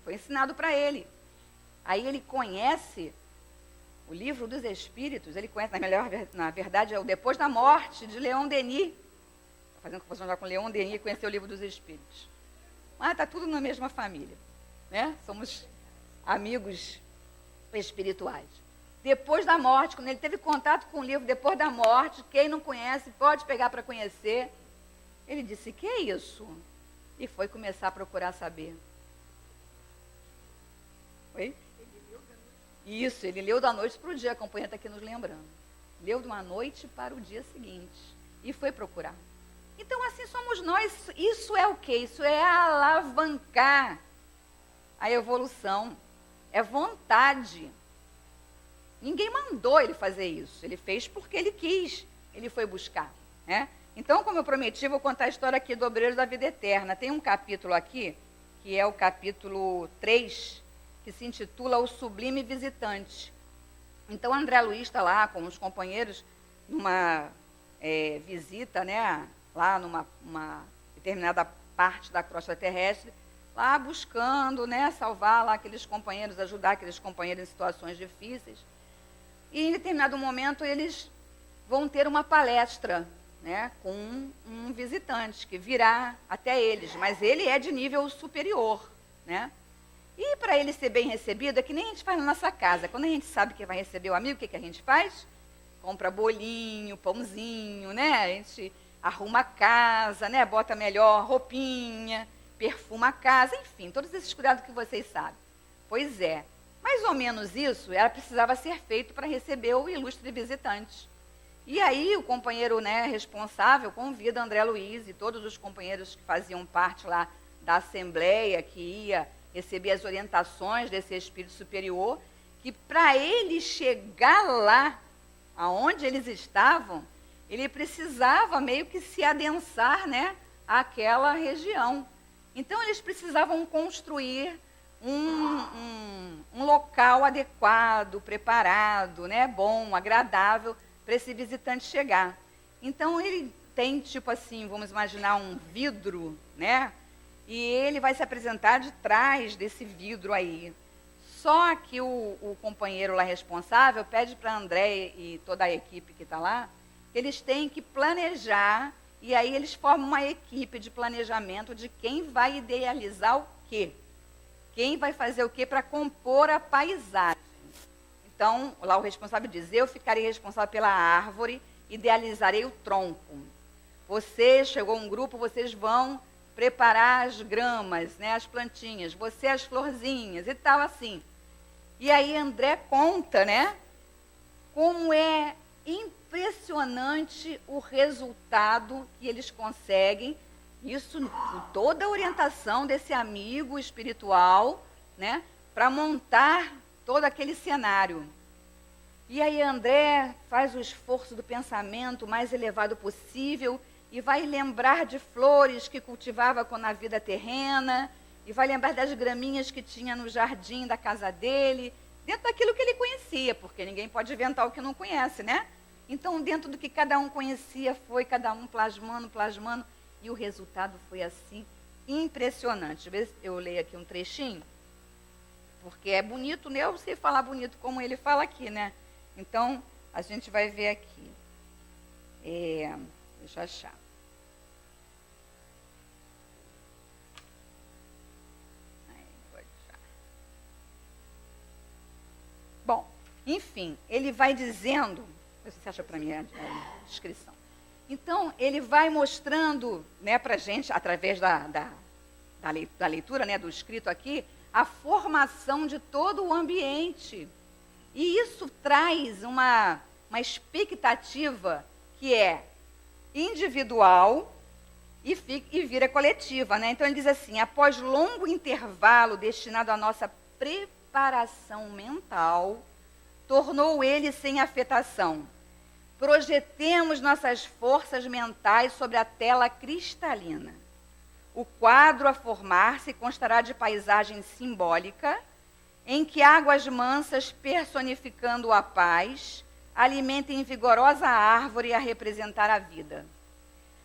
Foi ensinado para ele. Aí ele conhece o livro dos Espíritos, ele conhece, na verdade, é o Depois da Morte, de Leon Denis. Fazendo confusão já com Leon Denis e conhecer o livro dos Espíritos. Mas está tudo na mesma família, né? Somos amigos espirituais. Depois da morte, quando ele teve contato com o livro Depois da Morte, quem não conhece pode pegar para conhecer. Ele disse, que é isso? E foi começar a procurar saber. Oi? Isso, ele leu da noite para o dia, a companhia está aqui nos lembrando. Leu de uma noite para o dia seguinte. E foi procurar. Então, assim somos nós. Isso é o quê? Isso é alavancar a evolução. É vontade. Ninguém mandou ele fazer isso. Ele fez porque ele quis. Ele foi buscar, né? Então, como eu prometi, vou contar a história aqui do Obreiros da Vida Eterna. Tem um capítulo aqui, que é o capítulo 3, que se intitula O Sublime Visitante. Então, André Luiz está lá com os companheiros numa visita, né? Lá numa determinada parte da crosta terrestre, lá buscando, né, salvar lá aqueles companheiros, ajudar aqueles companheiros em situações difíceis. E em determinado momento eles vão ter uma palestra, né, com um visitante que virá até eles, mas ele é de nível superior, né? E para ele ser bem recebido, é que nem a gente faz na nossa casa. Quando a gente sabe que vai receber o amigo, o que a gente faz? Compra bolinho, pãozinho, né? A gente arruma a casa, né? Bota melhor roupinha, perfuma a casa, enfim, todos esses cuidados que vocês sabem. Pois é, mais ou menos isso precisava ser feito para receber o ilustre visitante. E aí o companheiro, né, responsável convida André Luiz e todos os companheiros que faziam parte lá da assembleia, que ia receber as orientações desse espírito superior, que para ele chegar lá, aonde eles estavam, ele precisava meio que se adensar, né, àquela região. Então, eles precisavam construir um local adequado, preparado, né, bom, agradável, para esse visitante chegar. Então, ele tem, tipo assim, vamos imaginar um vidro, né, e ele vai se apresentar de trás desse vidro aí. Só que o companheiro lá responsável pede para André e toda a equipe que está lá, que eles têm que planejar, e aí eles formam uma equipe de planejamento de quem vai idealizar o quê. Quem vai fazer o quê para compor a paisagem. Então, lá o responsável diz, eu ficarei responsável pela árvore, idealizarei o tronco. Você, chegou um grupo, vocês vão preparar as gramas, né, as plantinhas, você as florzinhas e tal assim. E aí André conta, né, como é impressionante o resultado que eles conseguem, isso com toda a orientação desse amigo espiritual, né, para montar todo aquele cenário. E aí André faz o esforço do pensamento mais elevado possível e vai lembrar de flores que cultivava na vida terrena, e vai lembrar das graminhas que tinha no jardim da casa dele, dentro daquilo que ele conhecia, porque ninguém pode inventar o que não conhece, né? Então, dentro do que cada um conhecia, foi cada um plasmando, e o resultado foi assim, impressionante. Deixa eu ver se eu leio aqui um trechinho, porque é bonito, né? Eu sei falar bonito como ele fala aqui, né? Então, a gente vai ver aqui. Deixa eu achar. Bom, enfim, ele vai dizendo, você acha para mim a descrição. Então, ele vai mostrando, né, para a gente, através da leitura, né, do escrito aqui, a formação de todo o ambiente. E isso traz uma expectativa que é individual e vira coletiva, né? Então ele diz assim, após longo intervalo destinado à nossa preparação mental, tornou ele sem afetação. Projetemos nossas forças mentais sobre a tela cristalina. O quadro a formar-se constará de paisagem simbólica, em que águas mansas, personificando a paz, alimentem vigorosa árvore a representar a vida.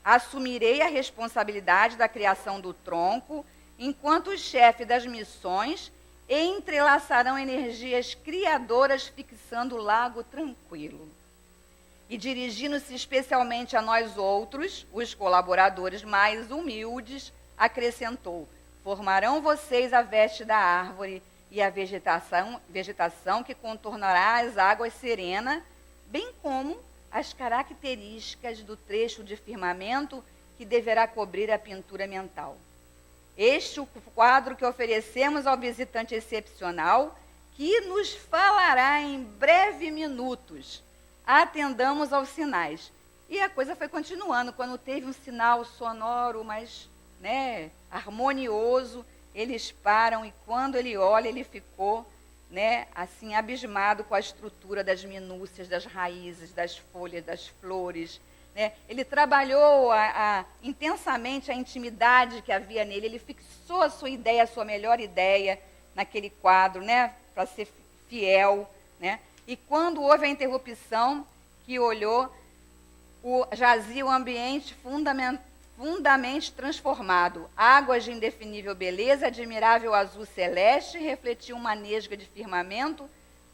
Assumirei a responsabilidade da criação do tronco, enquanto o chefe das missões entrelaçarão energias criadoras fixando o lago tranquilo. E dirigindo-se especialmente a nós outros, os colaboradores mais humildes, acrescentou, formarão vocês a veste da árvore e a vegetação que contornará as águas serenas, bem como as características do trecho de firmamento que deverá cobrir a pintura mental. Este é o quadro que oferecemos ao visitante excepcional, que nos falará em breves minutos. Atendamos aos sinais. E a coisa foi continuando. Quando teve um sinal sonoro, mais, né, harmonioso, eles param e quando ele olha, ele ficou, né, assim, abismado com a estrutura das minúcias, das raízes, das folhas, das flores. Né? Ele trabalhou intensamente a intimidade que havia nele, ele fixou a sua ideia, a sua melhor ideia naquele quadro, né, para ser fiel. Né? E quando houve a interrupção, que olhou, jazia o ambiente fundamente transformado. Águas de indefinível beleza, admirável azul celeste, refletiam uma nesga de firmamento,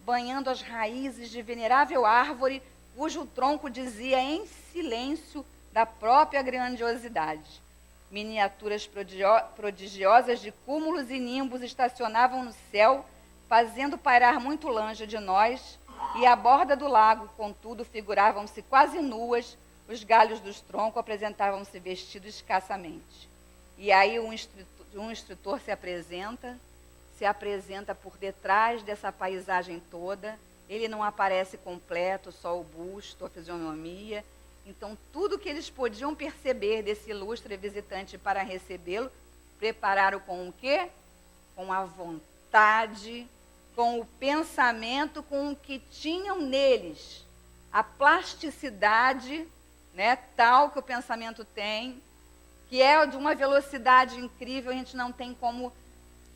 banhando as raízes de venerável árvore, cujo tronco dizia em silêncio da própria grandiosidade. Miniaturas prodigiosas de cúmulos e nimbos estacionavam no céu, fazendo pairar muito longe de nós, e à borda do lago, contudo, figuravam-se quase nuas, os galhos dos troncos apresentavam-se vestidos escassamente. E aí um instrutor se apresenta por detrás dessa paisagem toda. Ele não aparece completo, só o busto, a fisionomia. Então, tudo que eles podiam perceber desse ilustre visitante para recebê-lo, prepararam com o quê? Com a vontade, com o pensamento, com o que tinham neles. A plasticidade, né, tal que o pensamento tem, que é de uma velocidade incrível, a gente não tem como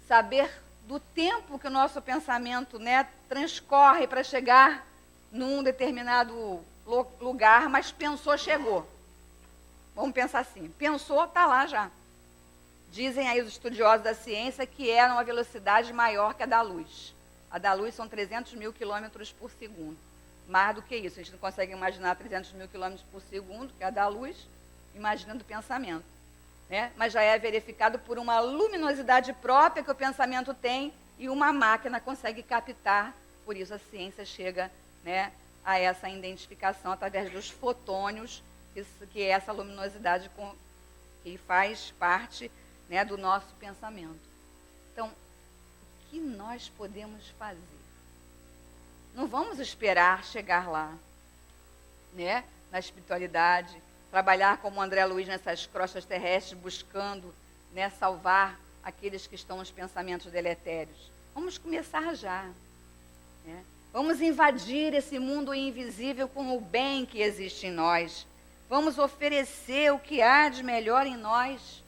saber do tempo que o nosso pensamento, né, transcorre para chegar num determinado lugar, mas pensou, chegou. Vamos pensar assim, pensou, está lá já. Dizem aí os estudiosos da ciência que é uma velocidade maior que a da luz. A da luz são 300 mil quilômetros por segundo. Mais do que isso, a gente não consegue imaginar 300 mil quilômetros por segundo, que é a da luz, imaginando o pensamento. Né? Mas já é verificado por uma luminosidade própria que o pensamento tem e uma máquina consegue captar. Por isso a ciência chega, né, a essa identificação através dos fotônios, que é essa luminosidade que faz parte, né, do nosso pensamento. Então, o que nós podemos fazer? Não vamos esperar chegar lá, né, na espiritualidade, trabalhar como André Luiz nessas crostas terrestres, buscando, né, salvar aqueles que estão nos pensamentos deletérios. Vamos começar já. Né? Vamos invadir esse mundo invisível com o bem que existe em nós. Vamos oferecer o que há de melhor em nós.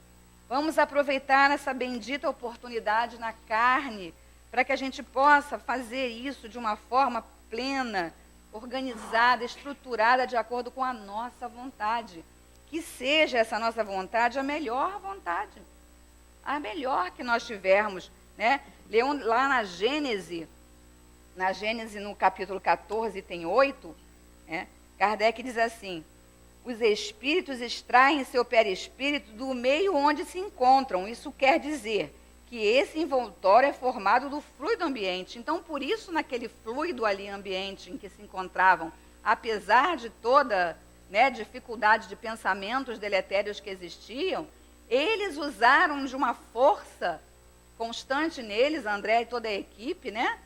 Vamos aproveitar essa bendita oportunidade na carne para que a gente possa fazer isso de uma forma plena, organizada, estruturada, de acordo com a nossa vontade. Que seja essa nossa vontade a melhor vontade, a melhor que nós tivermos. Né? Lá na Gênese no capítulo 14, tem 8, né? Kardec diz assim: os espíritos extraem seu perispírito do meio onde se encontram. Isso quer dizer que esse envoltório é formado do fluido ambiente. Então, por isso, naquele fluido ali ambiente em que se encontravam, apesar de toda, né, dificuldade de pensamentos deletérios que existiam, eles usaram de uma força constante neles, André e toda a equipe, né?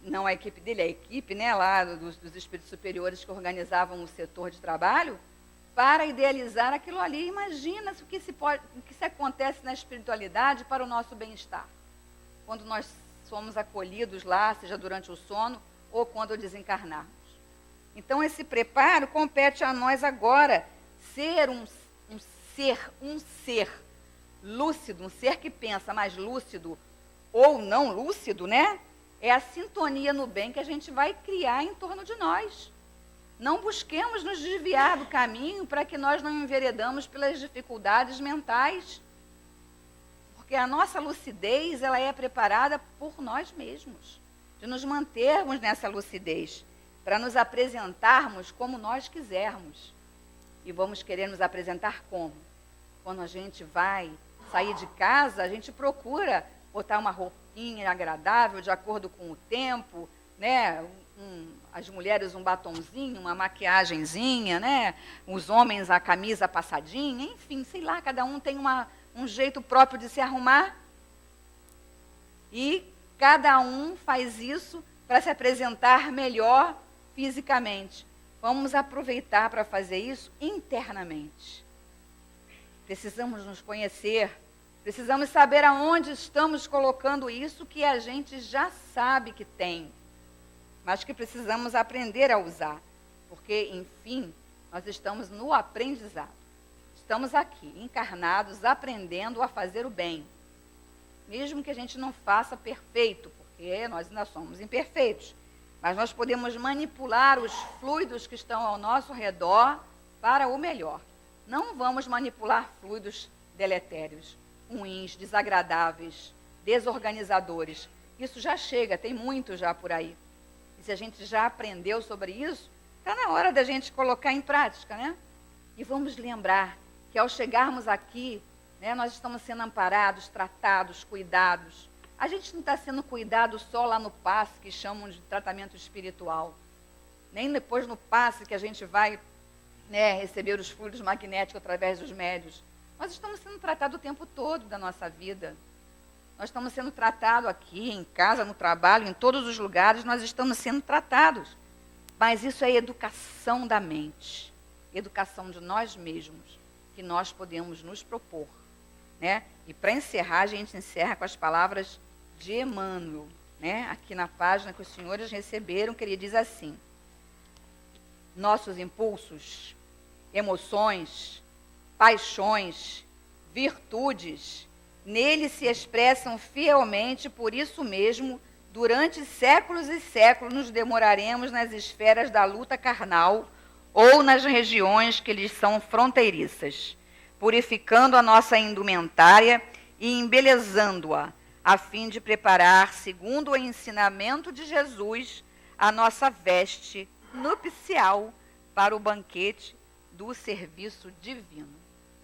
Não a equipe dele, a equipe, né, lá dos espíritos superiores que organizavam o setor de trabalho, para idealizar aquilo ali. Imagina o que se acontece na espiritualidade para o nosso bem-estar. Quando nós somos acolhidos lá, seja durante o sono ou quando desencarnarmos. Então, esse preparo compete a nós agora ser um ser lúcido, um ser que pensa, mas lúcido ou não lúcido, né? É a sintonia no bem que a gente vai criar em torno de nós. Não busquemos nos desviar do caminho para que nós não enveredamos pelas dificuldades mentais. Porque a nossa lucidez, ela é preparada por nós mesmos. De nos mantermos nessa lucidez, para nos apresentarmos como nós quisermos. E vamos querer nos apresentar como? Quando a gente vai sair de casa, a gente procura botar uma roupinha agradável, de acordo com o tempo, né? As mulheres um batonzinho, uma maquiagenzinha, né? Os homens a camisa passadinha, enfim, sei lá, cada um tem um jeito próprio de se arrumar. E cada um faz isso para se apresentar melhor fisicamente. Vamos aproveitar para fazer isso internamente. Precisamos nos conhecer, precisamos saber aonde estamos colocando isso que a gente já sabe que tem, mas que precisamos aprender a usar, porque, enfim, nós estamos no aprendizado. Estamos aqui, encarnados, aprendendo a fazer o bem, mesmo que a gente não faça perfeito, porque nós ainda somos imperfeitos, mas nós podemos manipular os fluidos que estão ao nosso redor para o melhor. Não vamos manipular fluidos deletérios, ruins, desagradáveis, desorganizadores. Isso já chega, tem muito já por aí. E se a gente já aprendeu sobre isso, está na hora da gente colocar em prática, né? E vamos lembrar que ao chegarmos aqui, né, nós estamos sendo amparados, tratados, cuidados. A gente não está sendo cuidado só lá no passe, que chamam de tratamento espiritual. Nem depois no passe que a gente vai, né, receber os fluidos magnéticos através dos médios. Nós estamos sendo tratados o tempo todo da nossa vida. Nós estamos sendo tratados aqui, em casa, no trabalho, em todos os lugares, nós estamos sendo tratados. Mas isso é educação da mente, educação de nós mesmos, que nós podemos nos propor. Né? E para encerrar, a gente encerra com as palavras de Emmanuel, né? Aqui na página que os senhores receberam, que ele diz assim: nossos impulsos, emoções, paixões, virtudes, nele se expressam fielmente, por isso mesmo, durante séculos e séculos nos demoraremos nas esferas da luta carnal ou nas regiões que lhes são fronteiriças. purificando a nossa indumentária e embelezando-a, a fim de preparar, segundo o ensinamento de Jesus, a nossa veste nupcial para o banquete do serviço divino.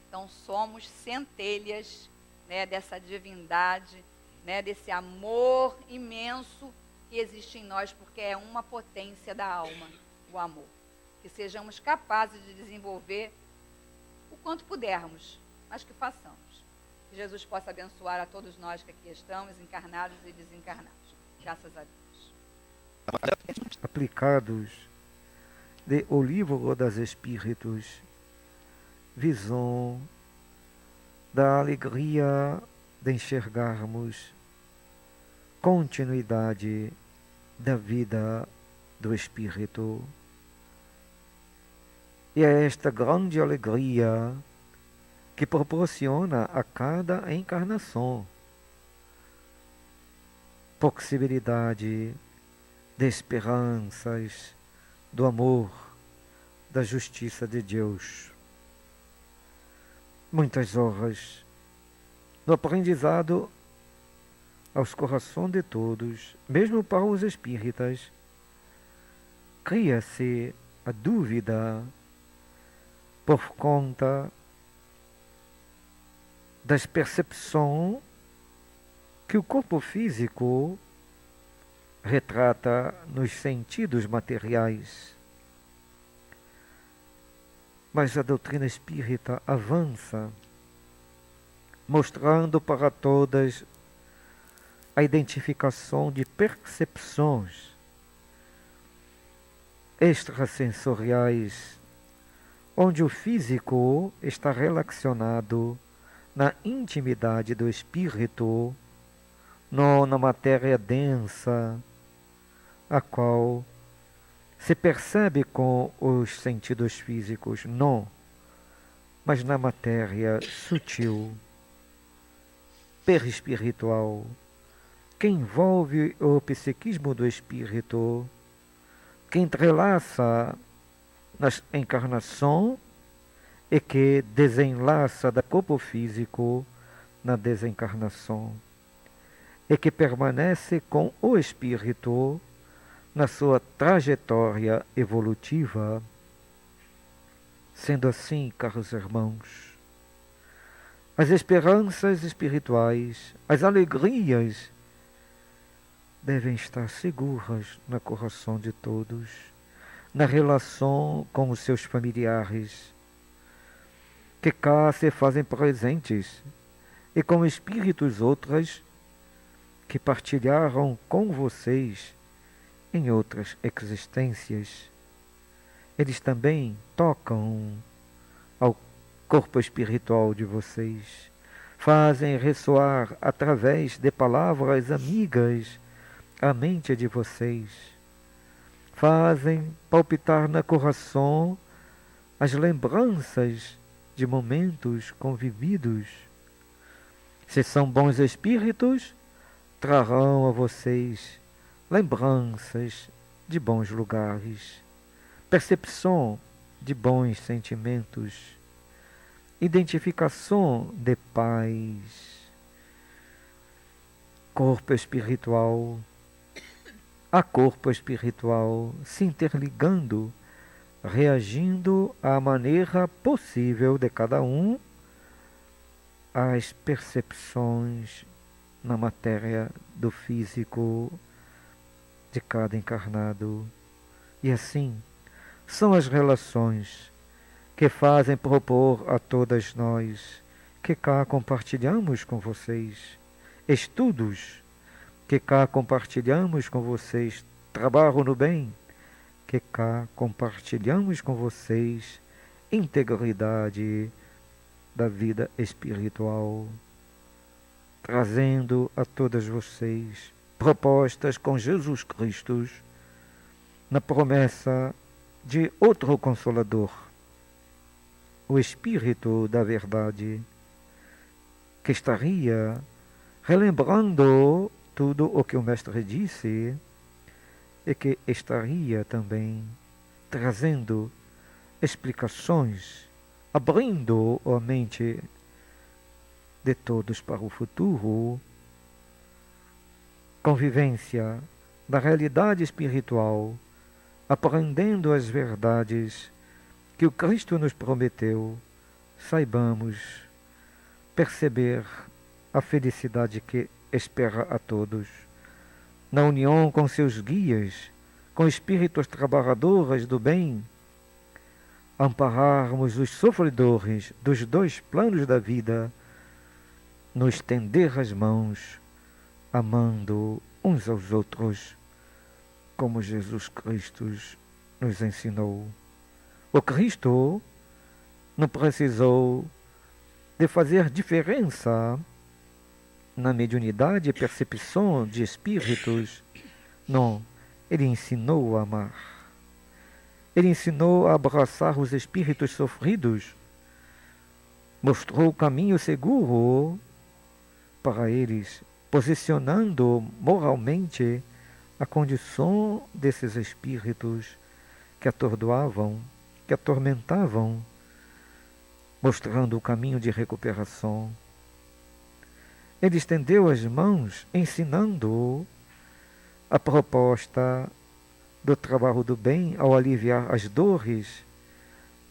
Então, somos centelhas, né, dessa divindade, né, desse amor imenso que existe em nós, porque é uma potência da alma, o amor. Que sejamos capazes de desenvolver o quanto pudermos, mas que façamos. Que Jesus possa abençoar a todos nós que aqui estamos, encarnados e desencarnados. Graças a Deus. Aplicados de O Livro dos Espíritos, visão da alegria de enxergarmos continuidade da vida do Espírito. E é esta grande alegria que proporciona a cada encarnação possibilidade de esperanças, do amor, da justiça de Deus. Muitas horas no aprendizado aos corações de todos, mesmo para os espíritas, cria-se a dúvida por conta das percepções que o corpo físico retrata nos sentidos materiais. Mas a doutrina espírita avança, mostrando para todas a identificação de percepções extrasensoriais, onde o físico está relacionado na intimidade do espírito, não na matéria densa, a qual se percebe com os sentidos físicos, não, mas na matéria sutil, perispiritual, que envolve o psiquismo do espírito, que entrelaça na encarnação e que desenlaça do corpo físico na desencarnação, e que permanece com o espírito na sua trajetória evolutiva. Sendo assim, caros irmãos, as esperanças espirituais, as alegrias devem estar seguras no coração de todos, na relação com os seus familiares, que cá se fazem presentes, e com espíritos outras que partilharam com vocês em outras existências. Eles também tocam ao corpo espiritual de vocês, fazem ressoar através de palavras amigas a mente de vocês, fazem palpitar no coração as lembranças de momentos convividos. Se são bons espíritos, trarão a vocês lembranças de bons lugares, percepção de bons sentimentos, identificação de paz, corpo espiritual a corpo espiritual se interligando, reagindo à maneira possível de cada um às percepções na matéria do físico de cada encarnado. E assim são as relações que fazem propor a todas nós, que cá compartilhamos com vocês, estudos que cá compartilhamos com vocês, trabalho no bem, que cá compartilhamos com vocês, integridade da vida espiritual, trazendo a todas vocês propostas com Jesus Cristo, na promessa de outro Consolador, o Espírito da Verdade, que estaria relembrando tudo o que o Mestre disse e que estaria também trazendo explicações abrindo a mente de todos para o futuro, convivência da realidade espiritual, aprendendo as verdades que o Cristo nos prometeu, saibamos perceber a felicidade que espera a todos, na união com seus guias, com espíritos trabalhadores do bem, ampararmos os sofredores dos dois planos da vida, nos estender as mãos, amando uns aos outros, como Jesus Cristo nos ensinou. O Cristo não precisou de fazer diferença na mediunidade e percepção de espíritos. Não, ele ensinou a amar. Ele ensinou a abraçar os espíritos sofridos. Mostrou o caminho seguro para eles, posicionando moralmente a condição desses espíritos que atordoavam, que atormentavam, mostrando o caminho de recuperação. Ele estendeu as mãos, ensinando a proposta do trabalho do bem ao aliviar as dores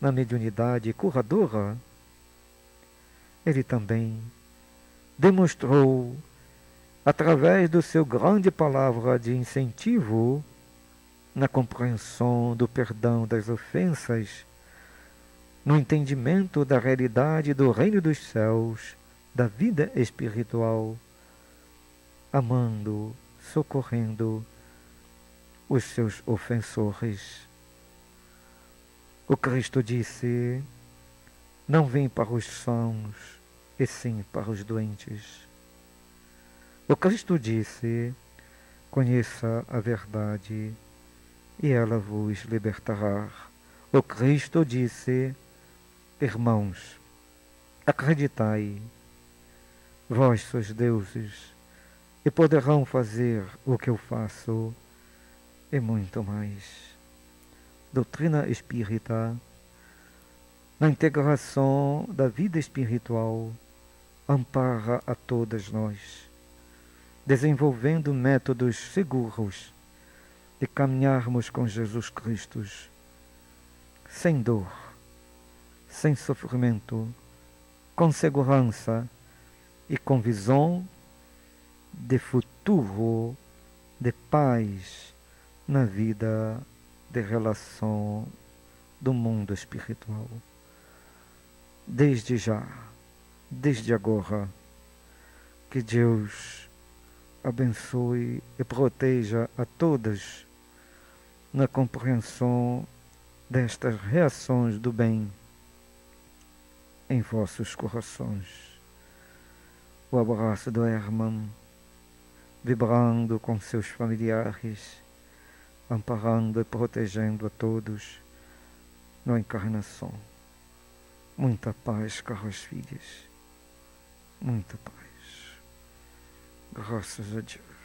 na mediunidade curadora. Ele também demonstrou, através do seu grande palavra de incentivo, na compreensão do perdão das ofensas, no entendimento da realidade do reino dos céus, da vida espiritual, amando, socorrendo os seus ofensores. O Cristo disse: não vim para os sãos, e sim para os doentes. O Cristo disse: conheça a verdade, e ela vos libertará. O Cristo disse: irmãos, acreditai, vós sois deuses, e poderão fazer o que eu faço, e muito mais. Doutrina espírita, na integração da vida espiritual, ampara a todas nós, desenvolvendo métodos seguros de caminharmos com Jesus Cristo, sem dor, sem sofrimento, com segurança e com visão de futuro, de paz na vida de relação do mundo espiritual. Desde já, desde agora, que Deus abençoe e proteja a todos na compreensão destas reações do bem em vossos corações. O abraço do Herman, vibrando com seus familiares, amparando e protegendo a todos na encarnação. Muita paz, caros filhos. Muita paz. Graças a Deus.